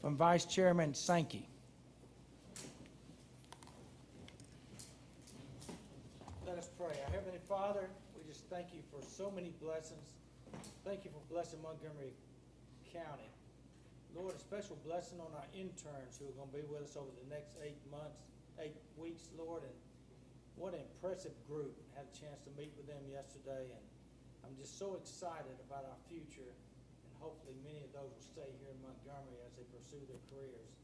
from Vice Chairman Sankey. Let us pray. Our Heavenly Father, we just thank you for so many blessings. Thank you for blessing Montgomery County. Lord, a special blessing on our interns who are going to be with us over the next 8 weeks, Lord. And what an impressive group. I had a chance to meet with them yesterday, and I'm just so excited about our future. And hopefully many of those will stay here in Montgomery as they pursue their careers.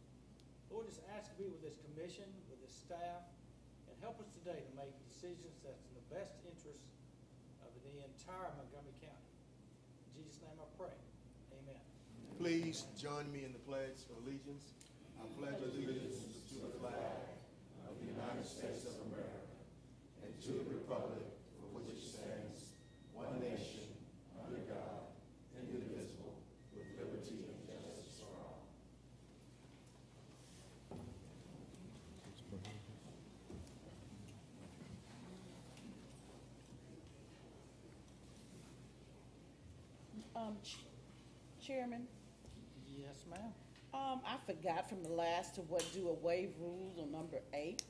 Lord, just ask to be with this commission, with this staff, and help us today to make decisions that's in the best interest of the entire Montgomery County. In Jesus' name I pray. Amen. Please join me in the pledge of allegiance. I pledge allegiance to the flag of the United States of America and to the republic for which it stands, one nation, under God, indivisible, with liberty and justice for all. Chairman, Yes, ma'am. I forgot from the last to do a waive rules on number 8.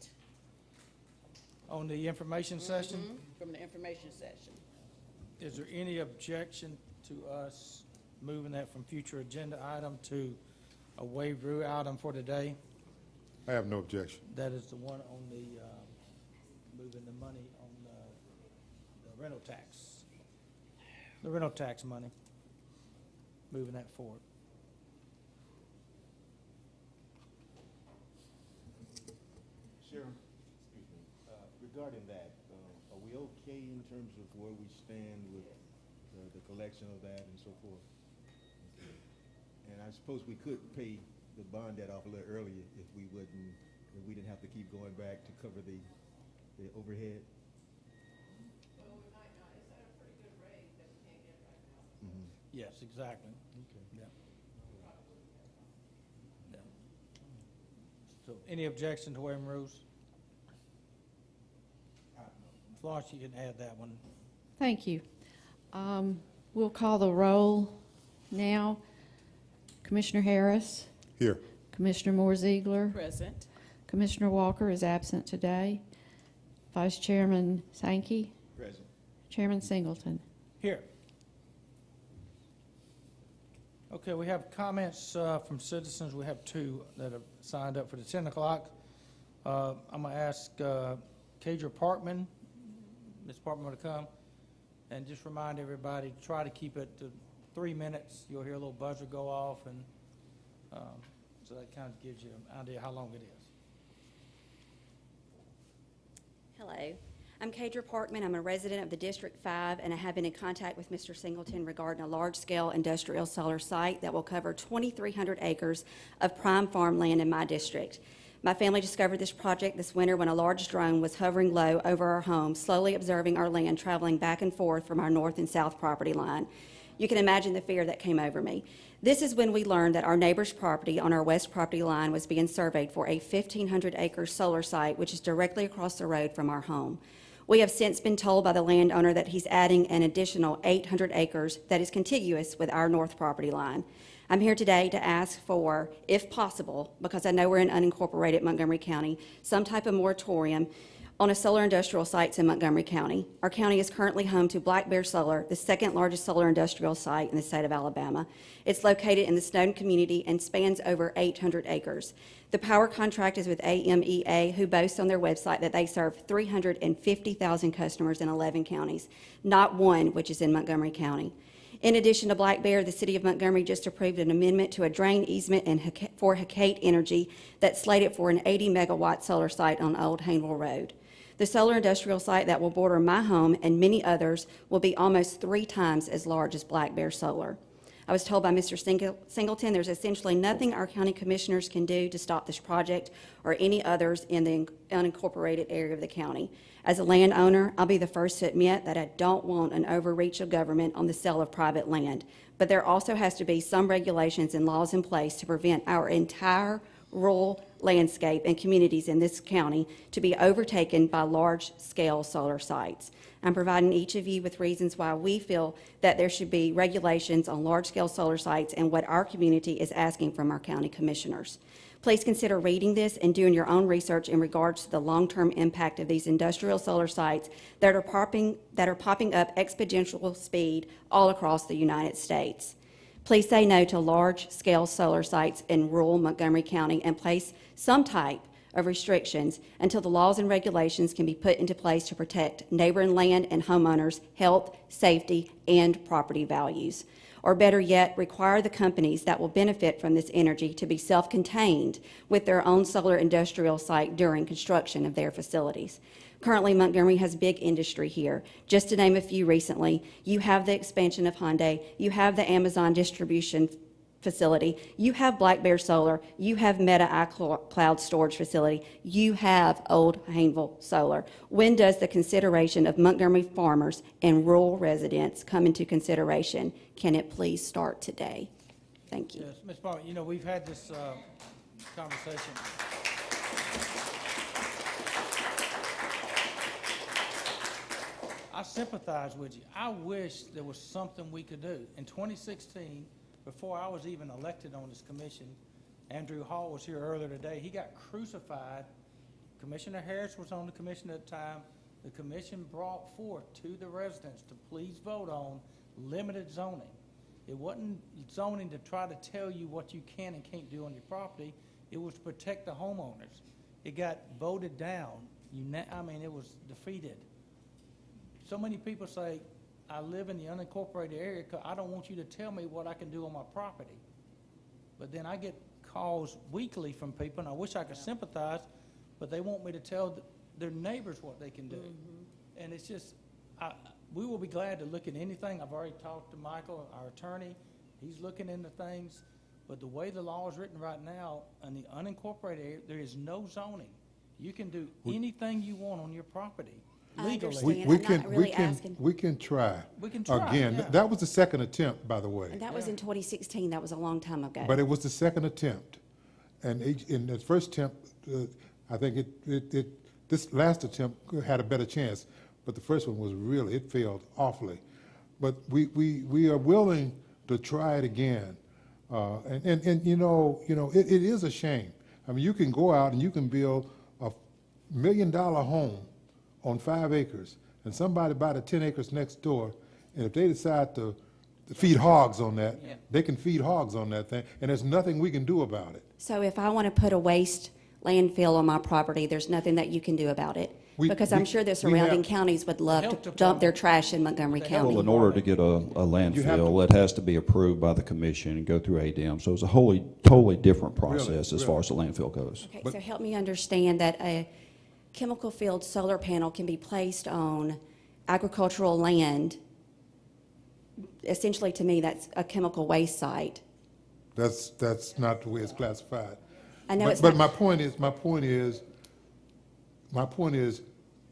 On the information session, From the information session. is there any objection to us moving that from future agenda item to a waive rule item for today? I have no objection. That is the one on the, moving the money on the rental tax. The rental tax money, moving that forward. Sheriff, excuse me, regarding that, are we okay in terms of where we stand with the collection of that and so forth? Okay. And I suppose we could pay the bond debt off a little earlier if we didn't have to keep going back to cover the overhead? Well, we might not. It's at a pretty good rate that we can't get right now. Mm-hmm. Yes, exactly. Okay. Yeah. Yeah. So any objection to waiving rules? Florence, you can add that one. Thank you. We'll call the roll now. Commissioner Harris, Here. Commissioner Moore-Ziegler, Present. Commissioner Walker is absent today. Vice Chairman Sankey, Present. Chairman Singleton. Here. Okay, we have comments from citizens. We have 2 that have signed up for the 10 o'clock. I'm going to ask Kadra Parkman, Ms. Parkman, want to come? And just remind everybody, try to keep it to 3 minutes. You'll hear a little buzzer go off, and so that kind of gives you an idea how long it is. Hello, I'm Kadra Parkman. I'm a resident of the District 5, and I have been in contact with Mr. Singleton regarding a large-scale industrial solar site that will cover 2,300 acres of prime farmland in my district. My family discovered this project this winter when a large drone was hovering low over our home, slowly observing our land traveling back and forth from our north and south property line. You can imagine the fear that came over me. This is when we learned that our neighbor's property on our west property line was being surveyed for a 1,500-acre solar site, which is directly across the road from our home. We have since been told by the landowner that he's adding an additional 800 acres that is contiguous with our north property line. I'm here today to ask for, if possible, because I know we're in unincorporated Montgomery County, some type of moratorium on a solar industrial sites in Montgomery County. Our county is currently home to Black Bear Solar, the second largest solar industrial site in the state of Alabama. It's located in the Snowden community and spans over 800 acres. The power contract is with AMEA, who boasts on their website that they serve 350,000 customers in 11 counties, not one which is in Montgomery County. In addition to Black Bear, the City of Montgomery just approved an amendment to a drain easement for Hecate Energy that's slated for an 80-megawatt solar site on Old Hainville Road. The solar industrial site that will border my home and many others will be almost 3 times as large as Black Bear Solar. I was told by Mr. Singleton there's essentially nothing our county commissioners can do to stop this project or any others in the unincorporated area of the county. As a landowner, I'll be the first to admit that I don't want an overreach of government on the sale of private land, but there also has to be some regulations and laws in place to prevent our entire rural landscape and communities in this county to be overtaken by large-scale solar sites. I'm providing each of you with reasons why we feel that there should be regulations on large-scale solar sites and what our community is asking from our county commissioners. Please consider reading this and doing your own research in regards to the long-term impact of these industrial solar sites that are popping up exponential speed all across the United States. Please say no to large-scale solar sites in rural Montgomery County and place some type of restrictions until the laws and regulations can be put into place to protect neighboring land and homeowners' health, safety, and property values. Or better yet, require the companies that will benefit from this energy to be self-contained with their own solar industrial site during construction of their facilities. Currently, Montgomery has big industry here. Just to name a few recently, you have the expansion of Hyundai, you have the Amazon distribution facility, you have Black Bear Solar, you have Meta iCloud storage facility, you have Old Hayneville Solar. When does the consideration of Montgomery farmers and rural residents come into consideration? Can it please start today? Thank you. Yes, Ms. Barber, you know, we've had this conversation. I sympathize with you. I wish there was something we could do. In 2016, before I was even elected on this commission, Andrew Hall was here earlier today. He got crucified. Commissioner Harris was on the commission at the time. The commission brought forth to the residents to please vote on limited zoning. It wasn't zoning to try to tell you what you can and can't do on your property. It was to protect the homeowners. It got voted down. I mean, it was defeated. So many people say, I live in the unincorporated area because I don't want you to tell me what I can do on my property. But then I get calls weekly from people, and I wish I could sympathize, but they want me to tell their neighbors what they can do. Mm-hmm. And it's just, we will be glad to look at anything. I've already talked to Michael, our attorney. He's looking into things. But the way the law is written right now, in the unincorporated area, there is no zoning. You can do anything you want on your property. I Legally. understand. We I'm can, not really we can, asking. we can try. We can try, Again, yeah. that was the second attempt, by the way. And that was in 2016. That was a long time ago. But it was the second attempt. And in the first attempt, I think this last attempt had a better chance. But the first one was really, it failed awfully. But we are willing to try it again. And you know, it is a shame. I mean, you can go out and you can build a $1 million home on 5 acres, and somebody buy the 10 acres next door, and if they decide to feed hogs on that, they can feed hogs on that thing, and there's nothing we can do about it. So if I want to put a waste landfill on my property, there's nothing that you can do about it? Because I'm sure the surrounding counties would love Health to dump their trash in Montgomery The County. Well, in order to get a landfill, it has to be approved by the commission and go through ADM. So it's a totally different process as far as the landfill goes. Okay, so help me understand that a chemical-filled solar panel can be placed on agricultural land. Essentially, to me, that's a chemical waste site. That's not the way it's classified. I know it's But not. my point is,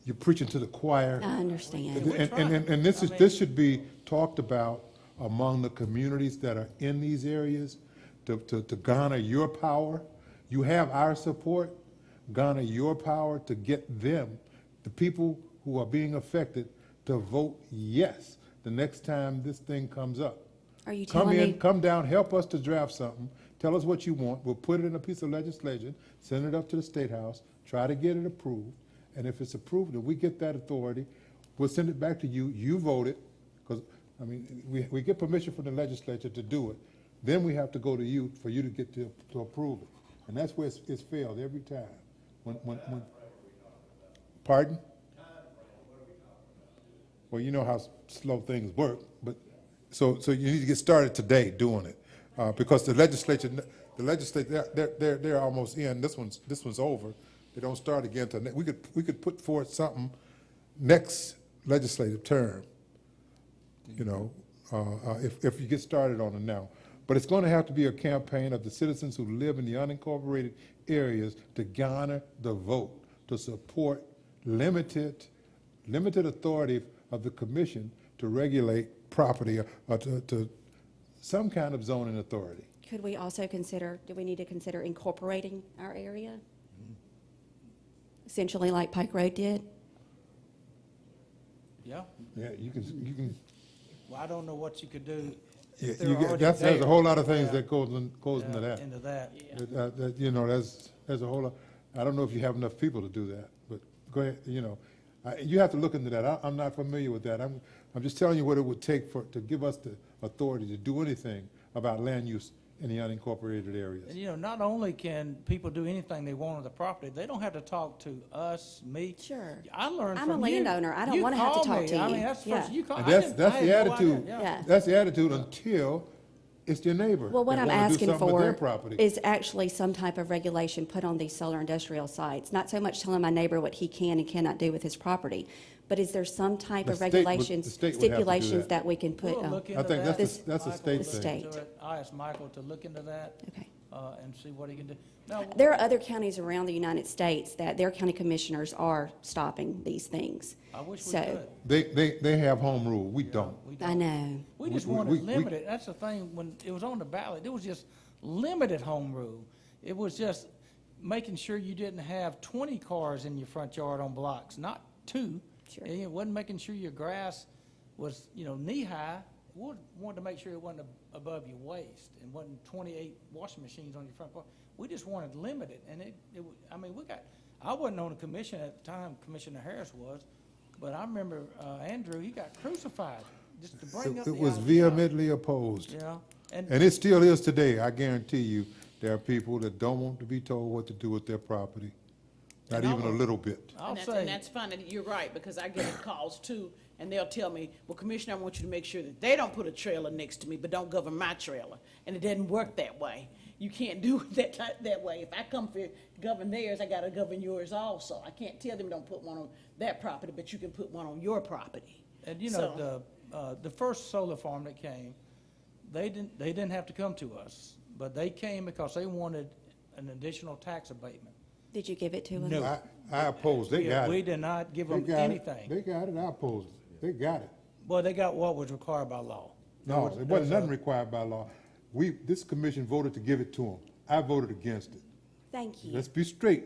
you're preaching to the choir. I understand. And this should be talked about among the communities that are in these areas to garner your power. You have our support. Garner your power to get them, the people who are being affected, to vote yes the next time this thing comes up. Are you Come telling in, me? come down, help us to draft something, tell us what you want, we'll put it in a piece of legislation, send it up to the State House, try to get it approved, and if it's approved, if we get that authority, we'll send it back to you, you vote it, because, I mean, we get permission from the legislature to do it, then we have to go to you for you to get to approve it. And that's where it's failed every time. Pardon? Well, you know how slow things work, but so you need to get started today doing it, because the legislature, they're almost in. This one's over. They don't start again till we could put forth something next legislative term. You know, if you get started on it now. But it's going to have to be a campaign of the citizens who live in the unincorporated areas to garner the vote, to support limited authority of the commission to regulate property or to some kind of zoning authority. Could we also consider, do we need to consider incorporating our area? Essentially like Pike Road did? Yeah, Yeah, you can, well, I don't know what you could do. yeah, if they're you get, already there's a there. whole lot of things Yeah. that goes into that. Into that. You know, there's a whole lot, I don't know if you have enough people to do that, but go ahead, you know. You have to look into that. I'm not familiar with that. I'm just telling you what it would take to give us the authority to do anything about land use in the unincorporated areas. And, you know, not only can people do anything they want on the property, they don't have to talk to us, me. Sure. I learned I'm a from you. landowner. I don't You wanna have to called talk me. to I you. mean, that's the Yeah. first, you called. And I that's had the no idea. attitude. Yeah. That's the attitude until it's your neighbor. Well, what that I'm wanna do asking something with their for property. is actually some type of regulation put on these solar industrial sites. Not so much telling my neighbor what he can and cannot do with his property, but is there some type The of state would- the regulations, state would have to do stipulations that. that we can put We'll on? look I into think that. that's a Michael state will thing. look into State. it. I asked Michael to look into that, Okay. and see what he can do. Now, There are other counties around the United States that their county commissioners are stopping these things. I wish we So, could. They have home rule. We don't. We I don't. know. We just We- wanted we- limited, that's the thing, when it was on the ballot, it was just limited home rule. It was just making sure you didn't have 20 cars in your front yard on blocks, not 2. Sure. And it wasn't making sure your grass was, you know, knee-high. We wanted to make sure it wasn't above your waist and wasn't 28 washing machines on your front porch. We just wanted limited, and I mean, I wasn't on the commission at the time, Commissioner Harris was, but I remember Andrew, he got crucified just to bring up the It was idea. vehemently opposed. Yeah, And it still is today. I guarantee you, there are people that don't want to be told what to do with their property. Not And I even a will- little bit. I'll And say, that's fine, and you're right, because I get calls too, and they'll tell me, well, Commissioner, I want you to make sure that they don't put a trailer next to me, but don't govern my trailer. And it doesn't work that way. You can't do it that way. If I come for govern theirs, I gotta govern yours also. I can't tell them don't put one on that property, but you can put one on your property. and you know, the first solar farm that came, they didn't have to come to us, but they came because they wanted an additional tax abatement. Did you give it to us? No. I oppose. They got We it. did not give They them got it. anything. They got it. I oppose it. They got it. Well, they got what was required by law. No, it wasn't nothing required by law. This commission voted to give it to them. I voted against it. Thank you. Let's be straight.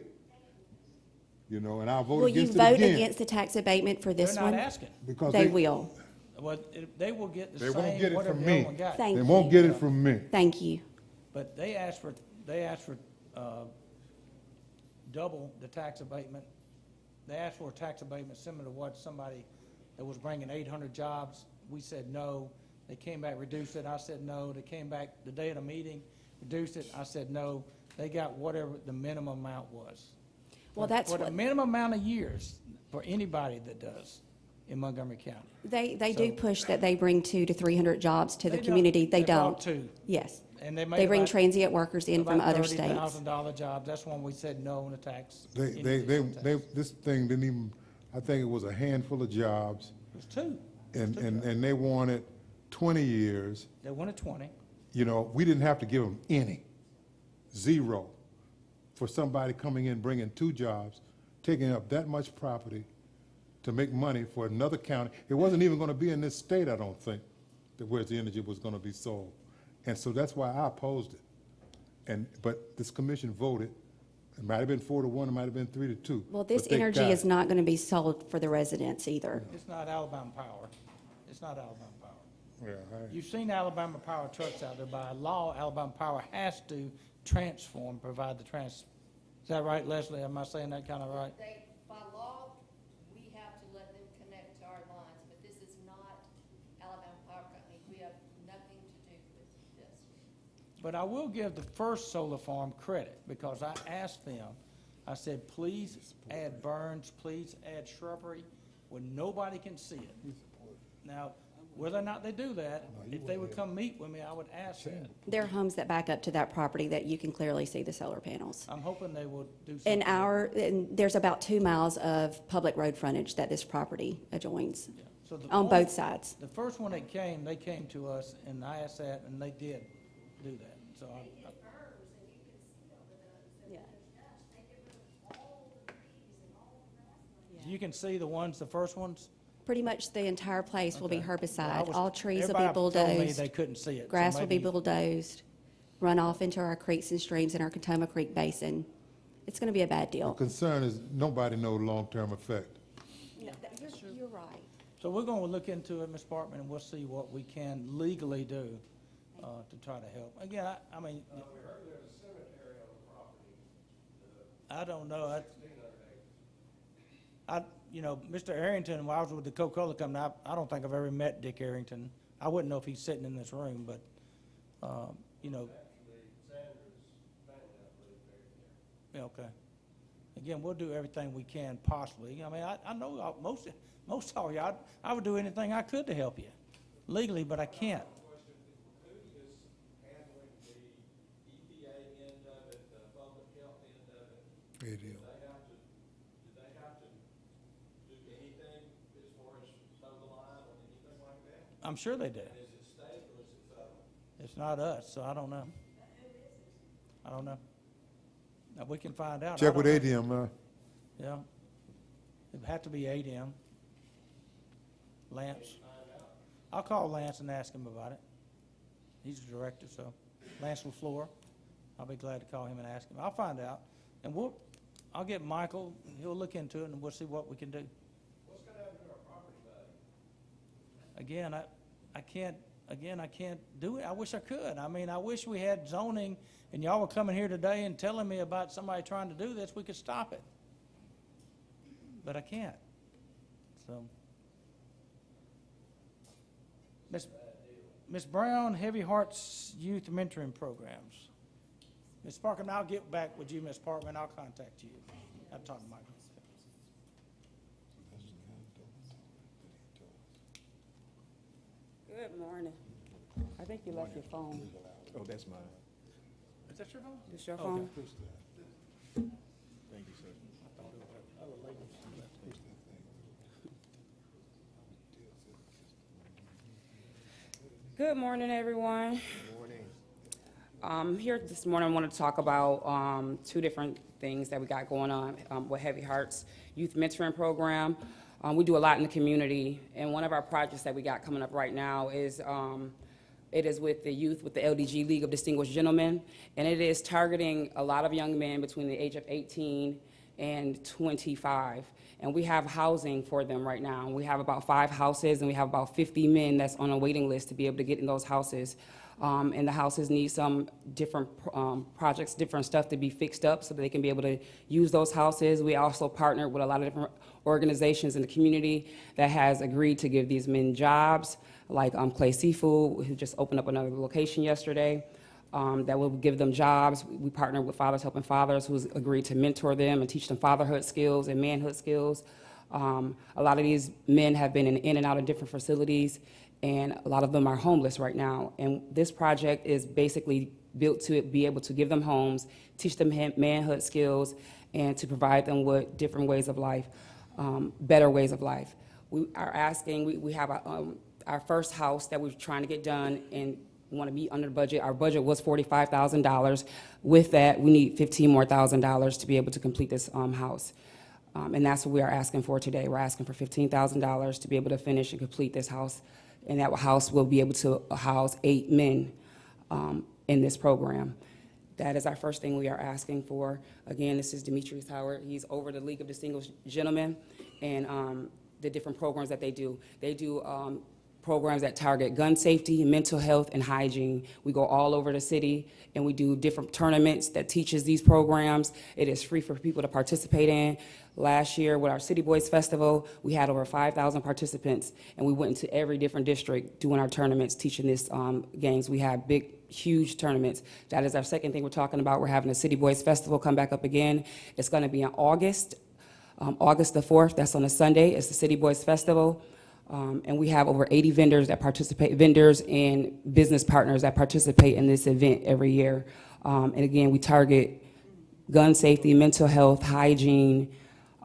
You know, and I'll vote Will you against it vote again. against the tax abatement for this They're one? not asking. Because They will. Well, they will get the They won't get same, it whatever from the other me. one got. Thank They you. won't get it from me. Thank you. But they asked for double the tax abatement. They asked for a tax abatement similar to what somebody that was bringing 800 jobs. We said no. They came back, reduced it. I said no. They came back the day of the meeting, reduced it. I said no. They got whatever the minimum amount was. Well, that's For the what, minimum amount of years for anybody that does in Montgomery County. they do So- push that they bring 200 to 300 jobs to the They don't. community. They brought don't. two, Yes. and they made They bring about- transient workers in from about other states. $30,000 jobs. That's when we said no on the tax. They, this thing didn't even, I think it was a handful of jobs, It was two. and they wanted 20 years. They wanted 20. You know, we didn't have to give them any, zero, for somebody coming in, bringing 2 jobs, taking up that much property to make money for another county. It wasn't even gonna be in this state, I don't think, that where the energy was gonna be sold. And so that's why I opposed it. But this commission voted, it might have been 4-1, it might have been 3-2. Well, this but they energy got is it. not going to be sold for the residents either. It's not Alabama Power. It's not Alabama Power. Yeah, You've seen Alabama Power trucks out there. By law, Alabama Power has to transform, provide the is that right, Leslie? Am I saying that kind of right? They, by law, we have to let them connect to our lines, but this is not Alabama Power Company. We have nothing to do with this. But I will give the first solar farm credit, because I asked them, I said, please add burns, please add shrubbery where nobody can see it. Now, whether or not they do that, if they would come meet with me, I would ask that. There are homes that back up to that property that you can clearly see the solar panels. I'm hoping they will do something. And there's about 2 miles of public road frontage that this property adjoins Yeah. So the on only- both sides. The first one that came, they came to us, and I asked that, and they did do that. So you can see the ones, the first ones? Pretty much the entire place will be Okay. Well, I herbicide. was- All trees will be everybody told me bulldozed. they couldn't see it. so Grass will be maybe- bulldozed. run off into our creeks and streams in our Contoma Creek Basin. It's going to be a bad The deal. concern is nobody knows long-term effect. You're right. So we're gonna look into it, Ms. Parkman, and we'll see what we can legally do, to try to help. Again, I mean. We heard there's a cemetery on the property. I don't know, you know, Mr. Arrington, when I was with the Coca-Cola company, I don't think I've ever met Dick Arrington. I wouldn't know if he's sitting in this room, but, you know. Yeah, okay. Again, we'll do everything we can possibly. I mean, I know most of you, I would do anything I could to help you legally, but I can't. Who is handling the EPA end of it, the public health end of it? ADM. Do they have to do anything as far as tow the line or anything like that? I'm sure they do. And is it state or is it federal? It's not us, so I don't know. I don't know. Now, we can find out. Check I with don't know. ADM, Yeah. It'd have to be ADM. Lance. I'll call Lance and ask him about it. He's the director, so Lance LaFleur. I'll be glad to call him and ask him. I'll find out. And I'll get Michael, he'll look into it and we'll see what we can do. What's gonna happen to our property value? Again, I can't do it. I wish I could. I mean, I wish we had zoning and y'all were coming here today and telling me about somebody trying to do this, we could stop it. But I can't. So. Ms. Brown, Heavy Hearts Youth Mentoring Programs. Ms. Parkman, I'll get back with you, Ms. Parkman. I'll contact you. I'll talk to Michael. Good morning. I think you left your phone. Oh, that's mine. Is that your phone? Is your Okay. phone? Thank you, sir. Good morning, everyone. Good morning. Here this morning, I want to talk about two different things that we got going on with Heavy Hearts Youth Mentoring Program. We do a lot in the community, and one of our projects that we got coming up right now is it is with the youth with the LDG League of Distinguished Gentlemen, and it is targeting a lot of young men between the age of 18 and 25. And we have housing for them right now. We have about 5 houses, and we have about 50 men that's on a waiting list to be able to get in those houses. And the houses need some different projects, different stuff to be fixed up so that they can be able to use those houses. We also partnered with a lot of different organizations in the community that has agreed to give these men jobs, like Clay Seafood, who just opened up another location yesterday. That will give them jobs. We partner with Fathers Helping Fathers, who's agreed to mentor them and teach them fatherhood skills and manhood skills. A lot of these men have been in and out of different facilities, and a lot of them are homeless right now. And this project is basically built to be able to give them homes, teach them manhood skills, and to provide them with different ways of life, better ways of life. We are asking, we have our first house that we're trying to get done, and want to be under the budget. Our budget was $45,000. With that, we need $15,000 more to be able to complete this house. And that's what we are asking for today. We're asking for $15,000 to be able to finish and complete this house. And that house will be able to house 8 men in this program. That is our first thing we are asking for. Again, this is Demetrius Howard. He's over the League of Distinguished Gentlemen and the different programs that they do. They do programs that target gun safety, mental health, and hygiene. We go all over the city, and we do different tournaments that teaches these programs. It is free for people to participate in. Last year, with our City Boys Festival, we had over 5,000 participants, and we went into every different district doing our tournaments, teaching these games. We have big, huge tournaments. That is our second thing we're talking about. We're having a City Boys Festival come back up again. It's going to be in August the 4th. That's on a Sunday. It's the City Boys Festival. And we have over 80 vendors that participate, vendors and business partners that participate in this event every year. And again, we target gun safety, mental health, hygiene.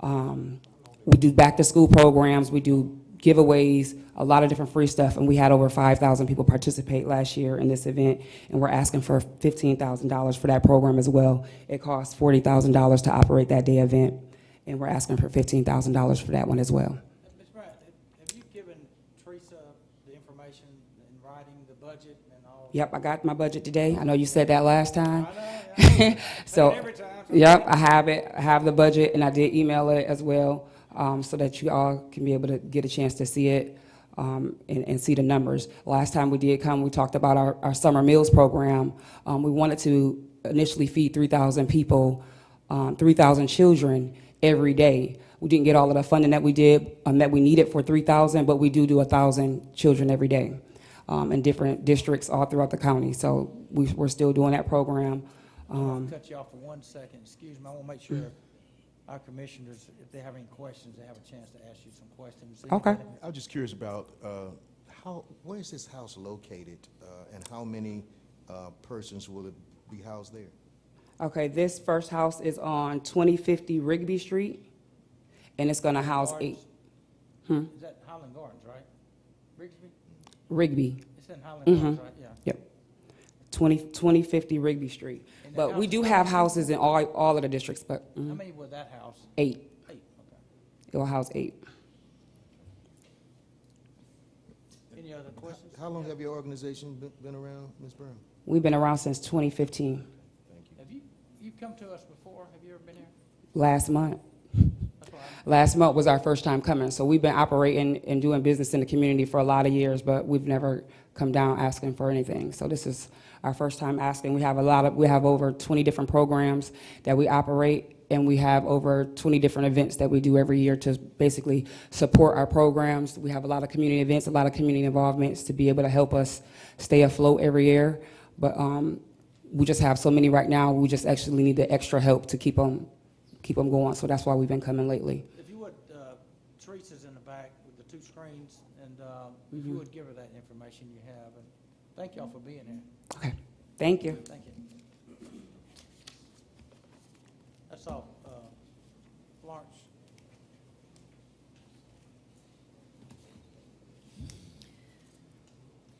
We do back to school programs. We do giveaways, a lot of different free stuff. And we had over 5,000 people participate last year in this event. And we're asking for $15,000 for that program as well. It costs $40,000 to operate that day event. And we're asking for $15,000 for that one as well. Ms. Bryant, have you given Theresa the information in writing, the budget and all Yep, I got my budget today. I know you said that last time. I know. So, Every time. yep, I have it. I have the budget, and I did email it as well, so that you all can be able to get a chance to see it, and see the numbers. Last time we did come, we talked about our summer meals program. We wanted to initially feed 3,000 people, 3,000 children every day. We didn't get all of the funding that we did, that we needed for 3,000, but we do 1,000 children every day, in different districts all throughout the county. So we're still doing that program. I'll cut you off for 1 second. Excuse me, I want to make sure our commissioners, if they have any questions, they have a chance to ask you some questions. Okay. I was just curious about, where is this house located, and how many, persons will it be housed there? Okay, this first house is on 2050 Rigby Street, and it's gonna house 8. Is that Highland Gardens, right? Rigsby? Rigby, It's in Highland Gardens, right? Yeah. yep. 2050 Rigby Street. And But that we house do is have how houses in all of the districts, but How many was that house? 8. 8, okay. It will house 8. Any other questions? How long have your organization been around, Ms. Brown? We've been around since 2015, Have you've come to us before? Have you ever been here? last month. That's why Last month was our first time coming, so we've been operating and doing business in the community for a lot of years, but we've never come down asking for anything. So this is our first time asking. We have over 20 different programs that we operate, and we have over 20 different events that we do every year to basically support our programs. We have a lot of community events, a lot of community involvements to be able to help us stay afloat every year. But we just have so many right now. We just actually need the extra help to keep them going. So that's why we've been coming lately. If you would, Teresa's in the back with the 2 screens, and if you would give her that information you have. And thank y'all for being here. Okay, thank you. Thank you. That's all. Florence?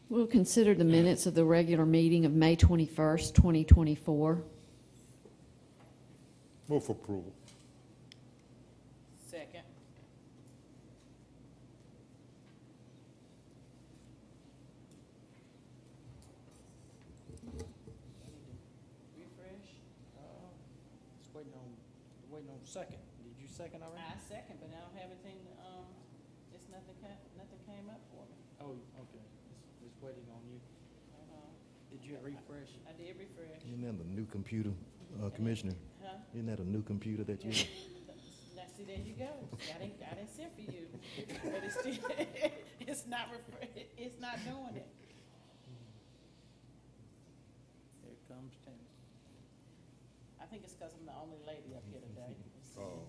We'll consider the minutes of the regular meeting of May 21st, 2024. Move for approval. Second. Refresh. Just waiting on second. Did you second already? I second, but I don't have anything, it's nothing came up for me. Oh, okay. Just waiting on you. Did you refresh? I did refresh. Isn't that a new computer, Commissioner? Huh? Isn't that a new computer that you? Now, see, there you go. I didn't send for you, but it's still, it's not doing it. Here comes Tim. I think it's because I'm the only lady up here today. Oh.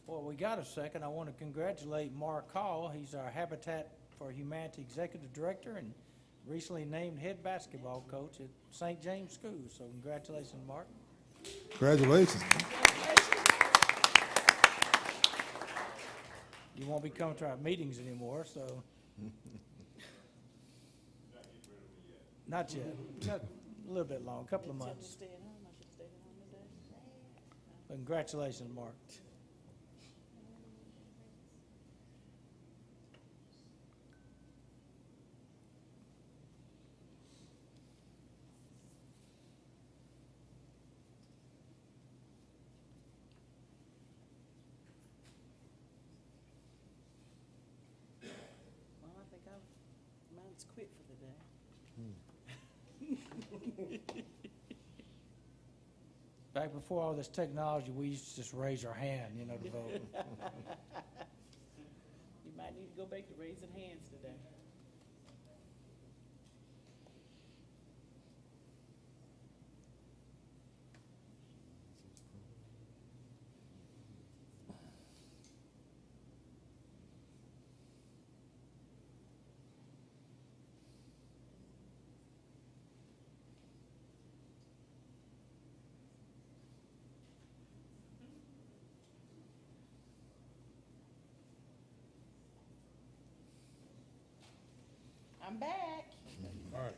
Well, we got a second. I want to congratulate Mark Hall. He's our Habitat for Humanity Executive Director and recently named head basketball coach at St. James School. So congratulations, Mark. Congratulations. You won't be coming to our meetings anymore, so. Not yet. Got a little bit long, a couple of months. Stay at home. I should stay at home today. But congratulations, Mark. Well, I think mine's quit for the day. Back before all this technology, we used to just raise our hand, to vote. You might need to go back to raising hands today. I'm back. All right.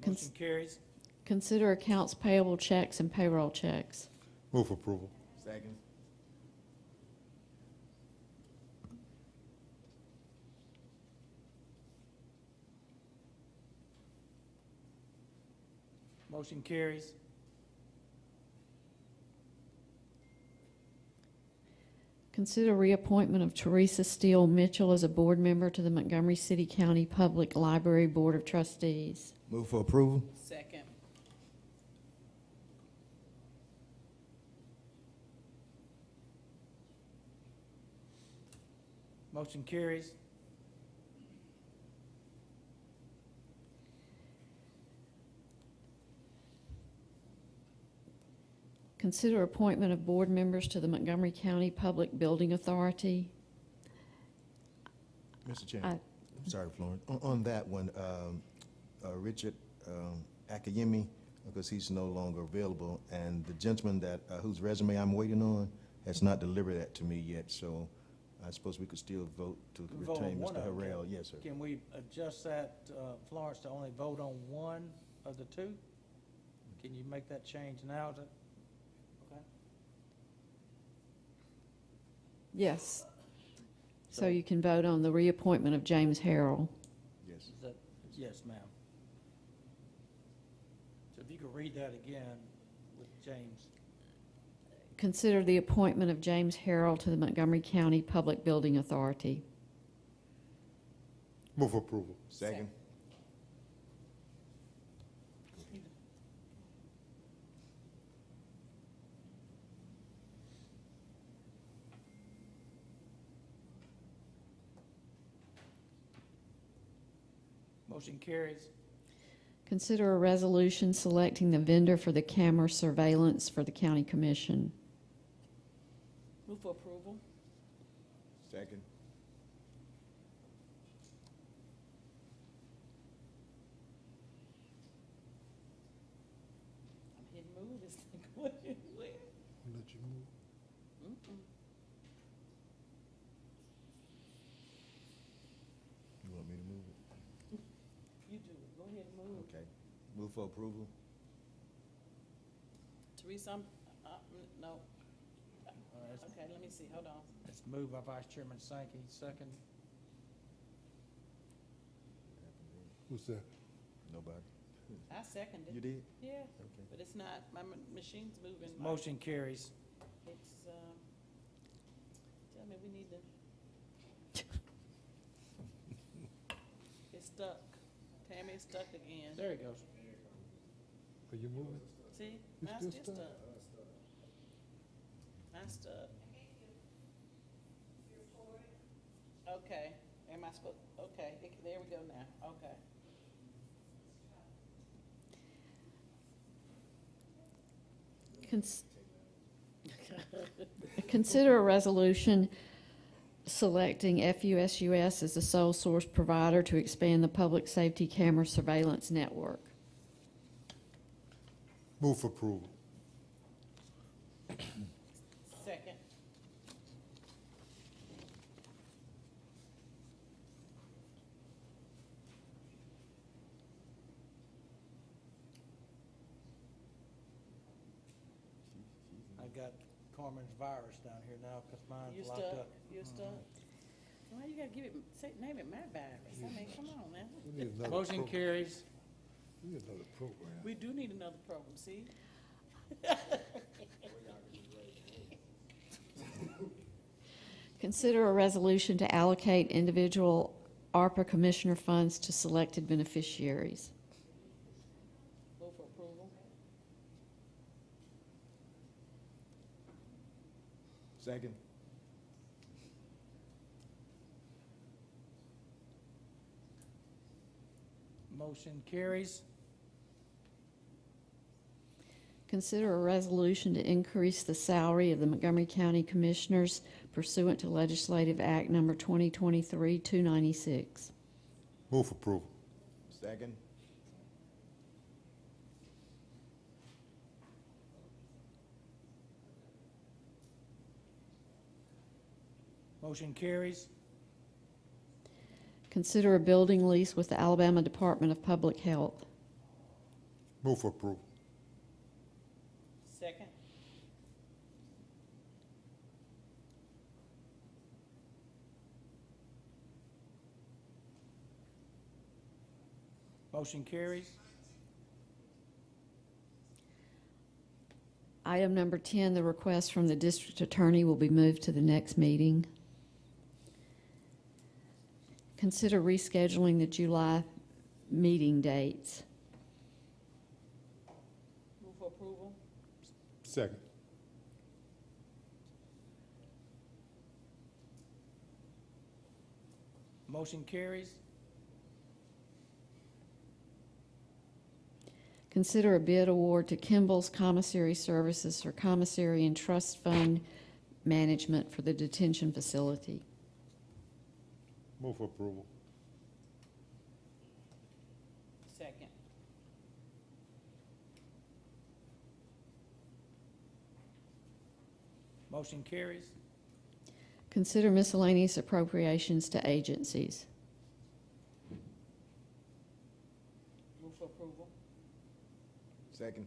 Motion carries. Consider accounts payable checks and payroll checks. Move for approval. Second. Motion carries. Consider reappointment of Theresa Steele Mitchell as a board member to the Montgomery City County Public Library Board of Trustees. Move for approval. Second. Motion carries. Consider appointment of board members to the Montgomery County Public Building Authority. Mr. Chairman, I'm sorry, Florence. On that one, Richard Akayemi, because he's no longer available, and the gentleman that, whose resume I'm waiting on has not delivered that to me yet, so I suppose we could still vote to Vote on retain one Mr. of them. Harrell. Yes, sir. Can we adjust that, Florence, to only vote on one of the two? Can you make that change now? Okay. Yes. So you can vote on the reappointment of James Harrell. Yes. Is that, yes, ma'am. So if you could read that again with James. Consider the appointment of James Harrell to the Montgomery County Public Building Authority. Move for approval. Second. Motion carries. Consider a resolution selecting the vendor for the camera surveillance for the county commission. Move for approval. Second. I'm hitting move. It's like, what you, where? Let you move. Mm-mm. You want me to move it? You do it. Go ahead and move. Okay. Move for approval. Teresa, no. Okay, let me see. Hold on. It's moved by Vice Chairman Sankey, second. Who's that? Nobody. I seconded. You did? Yeah, Okay. but it's not, my machine's moving. Motion carries. It's, tell me we need to. It's stuck. Tammy, it's stuck again. There he goes. Are you moving? See, It's mine's still still stuck. stuck. Mine's stuck. Okay, am I supposed, okay, there we go now, okay. Consider a resolution selecting FUSUS as the sole source provider to expand the public safety camera surveillance network. Move for approval. Second. I got Carmen's virus down here now because You mine's locked stuck, up. you stuck? Why you gotta give it, say, name it my virus? I mean, come on now. We need another Motion program. carries. We need another program. We do need another program, see? Consider a resolution to allocate individual ARPA commissioner funds to selected beneficiaries. Move for approval. Second. Motion carries. Consider a resolution to increase the salary of the Montgomery County Commissioners pursuant to Legislative Act Number 2023-296. Move for approval. Second. Motion carries. Consider a building lease with the Alabama Department of Public Health. Move for approval. Second. Motion carries. Item number 10, the request from the district attorney will be moved to the next meeting. Consider rescheduling the July meeting dates. Move for approval. Second. Motion carries. Consider a bid award to Kimball's Commissary Services for commissary and trust fund management for the detention facility. Move for approval. Second. Motion carries. Consider miscellaneous appropriations to agencies. Move for approval. Second.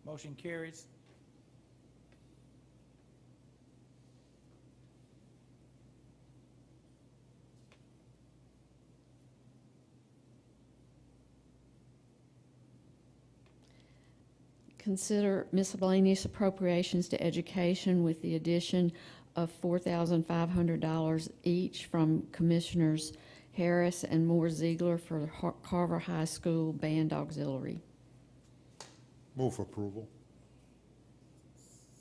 Motion carries. Consider miscellaneous appropriations to education with the addition of $4,500 each from Commissioners Harris and Moore Ziegler for the Carver High School Band Auxiliary. Move for approval.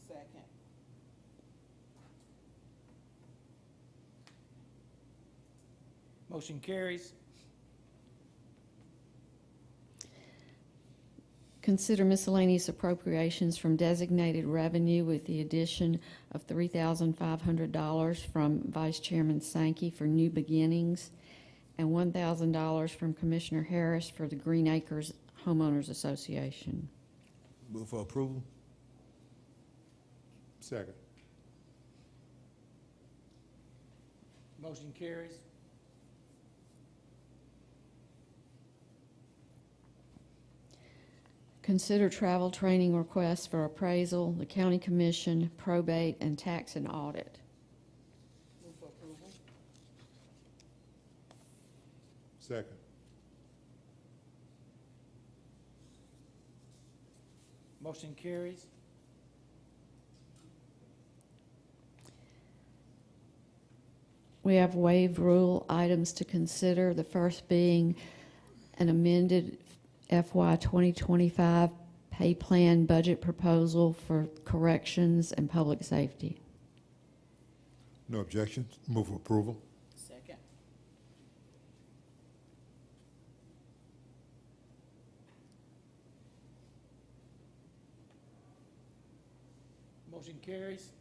Second. Motion carries. Consider miscellaneous appropriations from designated revenue with the addition of $3,500 from Vice Chairman Sankey for New Beginnings and $1,000 from Commissioner Harris for the Green Acres Homeowners Association. Move for approval. Second. Motion carries. Consider travel training requests for appraisal, the county commission, probate, and tax and audit. Move for approval. Second. Motion carries. We have waived rule items to consider, the first being an amended FY 2025 pay plan budget proposal for corrections and public safety. No objections. Move for approval. Second. Motion carries.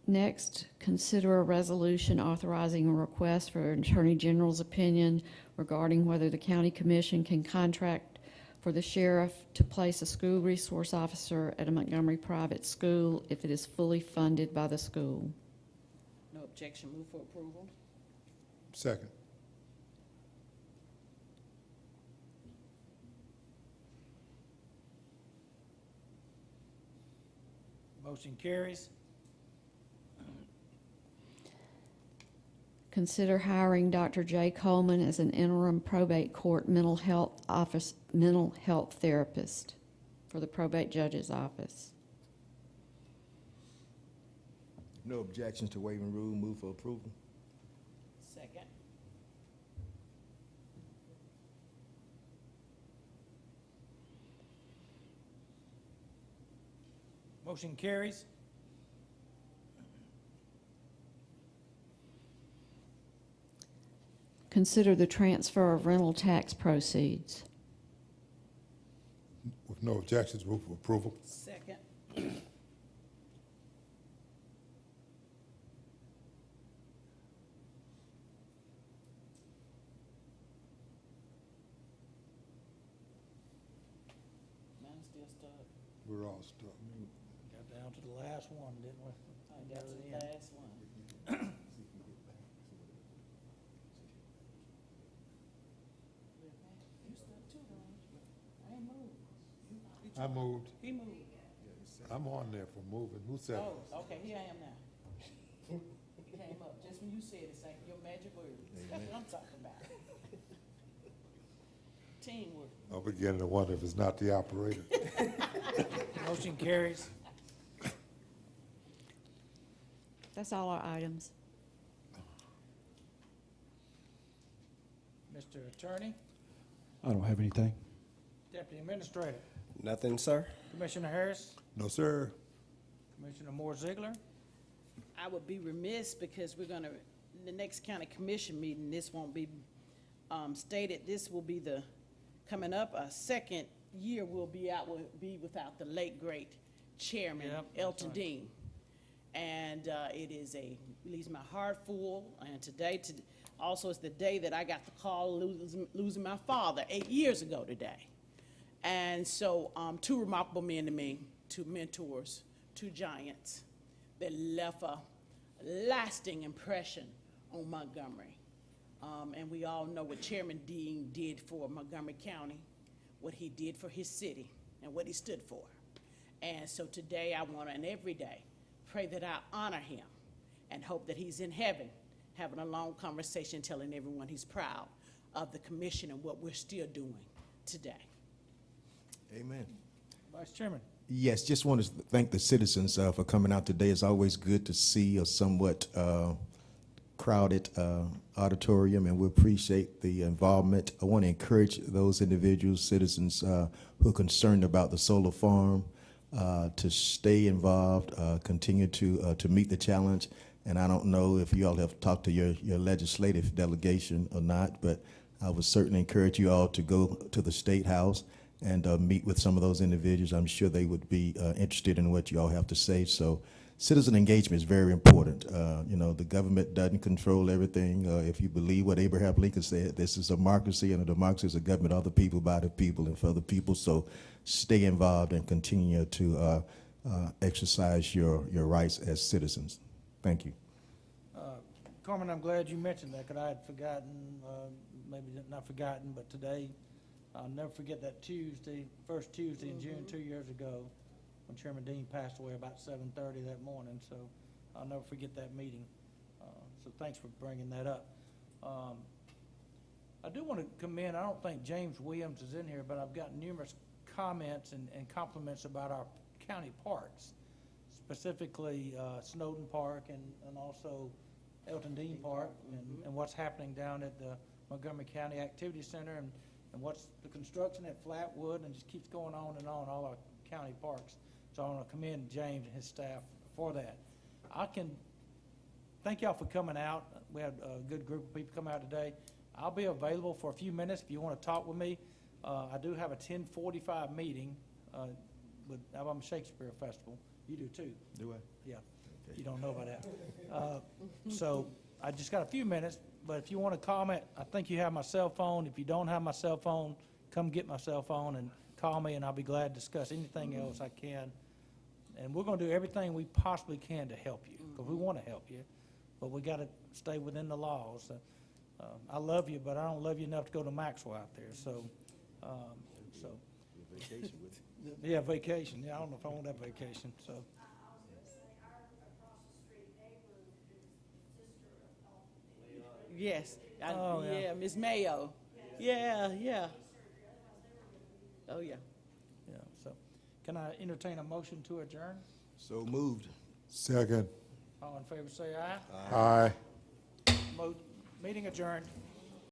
Next, consider a resolution authorizing a request for Attorney General's opinion regarding whether the county commission can contract for the sheriff to place a school resource officer at a Montgomery private school if it is fully funded by the school. No objection. Move for approval. Second. Motion carries. Consider hiring Dr. J. Coleman as an interim probate court mental health therapist for the probate judge's office. No objections to waiving rule. Move for approval. Second. Motion carries. Consider the transfer of rental tax proceeds. With no objections, move for approval. Second. Mine's still stuck. We're all stuck. Got Down to the last one, didn't we? I got to the last one. You stuck too, don't you? I ain't moved. I moved. He moved. I'm on there for moving. Who said it? Oh, okay, here I am now. He came up, just when you said it, Sankey, your magic words. That's what I'm talking about. Teamwork. I'm beginning to wonder if it's not the operator. Motion carries. That's all our items. Mr. Attorney, I don't have anything. Deputy Administrator, Nothing, sir. Commissioner Harris, No, sir. Commissioner Moore Ziegler. I would be remiss because we're gonna, in the next county commission meeting, this won't be stated, this will be the, coming up, a second year we'll be without the late great chairman, Yep, that's Elton right. Dean. And it is leaves my heart full, and today, also is the day that I got the call losing my father 8 years ago today. And so, two remarkable men to me, two mentors, two giants that left a lasting impression on Montgomery. And we all know what Chairman Dean did for Montgomery County, what he did for his city, and what he stood for. And so today I want to, and every day, pray that I honor him and hope that he's in heaven, having a long conversation, telling everyone he's proud of the commission and what we're still doing today. Amen. Vice Chairman. Yes, just want to thank the citizens for coming out today. It's always good to see a somewhat crowded auditorium, and we appreciate the involvement. I want to encourage those individuals, citizens who are concerned about the solar farm to stay involved, continue to meet the challenge. And I don't know if you all have talked to your legislative delegation or not, but I would certainly encourage you all to go to the State House and meet with some of those individuals. I'm sure they would be interested in what you all have to say. So citizen engagement is very important. You know, the government doesn't control everything. If you believe what Abraham Lincoln said, this is a democracy, and a democracy is a government of the people, by the people, and for the people. So stay involved and continue to exercise your rights as citizens. Thank you. Carmen, I'm glad you mentioned that, because I had forgotten, maybe not forgotten, but today, I'll never forget that Tuesday, first Tuesday in June 2 years ago, when Chairman Dean passed away about 7:30 that morning. So I'll never forget that meeting. So thanks for bringing that up. I do want to commend, I don't think James Williams is in here, but I've gotten numerous comments and compliments about our county parks, specifically Snowden Park and also Elton Dean Park, and what's happening down at the Montgomery County Activity Center, and what's the construction at Flatwood, and just keeps going on and on, all our county parks. So I want to commend James and his staff for that. I can thank y'all for coming out. We had a good group of people come out today. I'll be available for a few minutes if you want to talk with me. I do have a 10:45 meeting with Alabama Shakespeare Festival. You do too. Do I? Yeah. You don't know about that. So I just got a few minutes, but if you want to comment, I think you have my cell phone. If you don't have my cell phone, come get my cell phone and call me, and I'll be glad to discuss anything else I can. And we're going to do everything we possibly can to help you, because we want to help you, but we got to stay within the laws. I love you, but I don't love you enough to go to Maxwell out there. So, Vacation with you. yeah, vacation. Yeah, I don't know if I want that vacation. So. Yes, Oh, yeah. yeah, Ms. Mayo. Yeah. Oh, yeah. Yeah, so can I entertain a motion to adjourn? So moved. Second. All in favor say aye. Aye. Meeting adjourned.